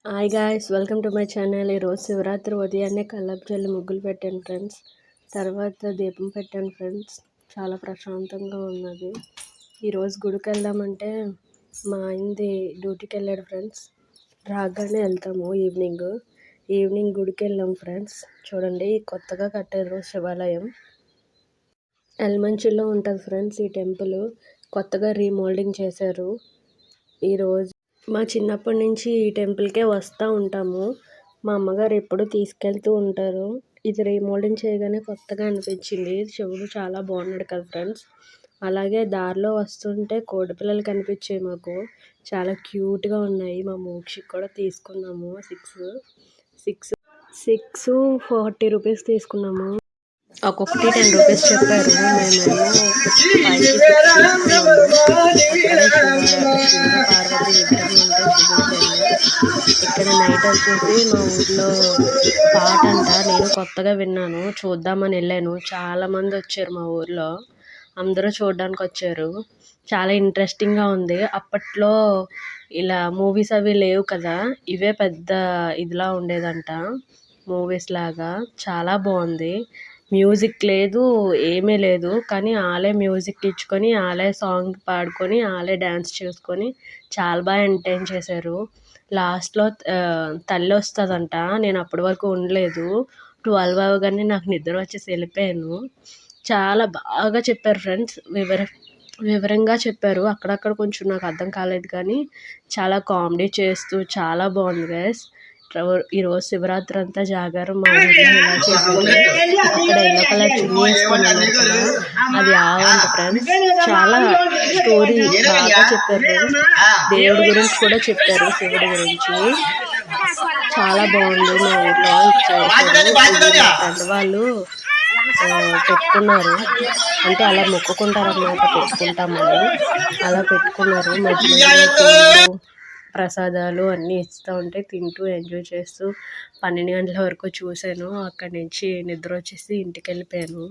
Hi guys, welcome to my channel. ఈరోజు శివరాత్రి ఉదయాన్నే కల్లాపు చల్లి ముగ్గులు పెట్టాను ఫ్రెండ్స్. తర్వాత దీపం పెట్టాను ఫ్రెండ్స్. చాలా ప్రశాంతంగా ఉన్నది. ఈరోజు గుడికి వెళ్దామంటే మా ఆయనది డ్యూటీకి వెళ్ళాడు ఫ్రెండ్స్. రాగానే వెళ్తాము ఈవినింగ్ గుడికి వెళ్ళాం ఫ్రెండ్స్. చూడండి, కొత్తగా కట్టారు శివాలయం. ఎల్మంచిలో ఉంటుంది ఫ్రెండ్స్ ఈ టెంపుల్. కొత్తగా రీమోల్డింగ్ చేశారు. ఈరోజు మా చిన్నప్పటి నుంచి ఈ టెంపుల్కే వస్తూ ఉంటాము. మా అమ్మగారు ఎప్పుడు తీసుకెళ్తూ ఉంటారు. ఇది రీమోల్డింగ్ చేయగానే కొత్తగా అనిపించింది. శివుడు చాలా బాగున్నాడు కదా ఫ్రెండ్స్. అలాగే దారిలో వస్తుంటే కోడి పిల్లలు కనిపించాయి మాకు. చాలా క్యూట్గా ఉన్నాయి. మా మోక్షికి కూడా తీసుకున్నాము. సిక్స్ 40 రూపీస్ తీసుకున్నాము. ఒక్కొక్కటి 10 రూపీస్ చెప్పారు. మేమేమో 5కి 6 తీసుకున్నాము. శివ పార్వతి విగ్రహం ఉంటే చూపించాను. ఇక్కడ నైట్ వచ్చేసి మా ఊర్లో పాట అంట. నేను కొత్తగా విన్నాను, చూద్దామని వెళ్ళాను. చాలామంది వచ్చారు మా ఊర్లో. అందరూ చూడడానికి వచ్చారు. చాలా ఇంట్రెస్టింగ్గా ఉంది. అప్పట్లో ఇలా మూవీస్ అవి లేవు కదా, ఇవే పెద్ద ఇదిలా ఉండేదంట, మూవీస్ లాగా. చాలా బాగుంది. మ్యూజిక్ లేదు, ఏమీ లేదు, కానీ వాళ్ళే మ్యూజిక్ ఇచ్చుకొని వాళ్ళే సాంగ్ పాడుకొని వాళ్ళే డ్యాన్స్ చేసుకొని చాలా బాగా ఎంటర్టైన్ చేశారు. లాస్ట్లో తల్లి వస్తుందంట. నేను అప్పటి వరకు ఉండలేదు. 12 అవగానే నాకు నిద్ర వచ్చేసి వెళ్ళిపోయాను. చాలా బాగా చెప్పారు ఫ్రెండ్స్. వివరంగా చెప్పారు. అక్కడక్కడ కొంచెం నాకు అర్థం కాలేదు, కానీ చాలా కామెడీ చేస్తూ చాలా బాగుంది గైస్. ఈరోజు శివరాత్రి అంతా జాగారం మా ఊర్లో ఇలా చేసుకుని అక్కడ ఎల్లో కలర్ చున్నీ వేసుకొని ఉన్నారు కదా, అది ఆవంట ఫ్రెండ్స్. చాలా స్టోరీ బాగా చెప్పారు ఫ్రెండ్స్. దేవుడి గురించి కూడా చెప్పారు, శివుడి గురించి. చాలా బాగుంది. మా ఊర్లో ఇచ్చారు. ఫ్రెండ్ వాళ్ళు పెట్టుకున్నారు. అంటే అలా మొక్కుకుంటారు అన్నమాట, పెట్టుకుంటామని. అలా పెట్టుకున్నారు. మధ్య ప్రసాదాలు అన్నీ ఇస్తూ ఉంటే తింటూ ఎంజాయ్ చేస్తూ 12 గంటల వరకు చూశాను. అక్కడి నుంచి నిద్ర వచ్చేసి ఇంటికి వెళ్ళిపోయాను.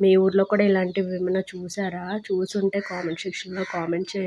మీ ఊర్లో కూడా ఇలాంటివి ఏమైనా చూసారా? చూసుంటే కామెంట్ సెక్షన్లో కామెంట్ చేయండి.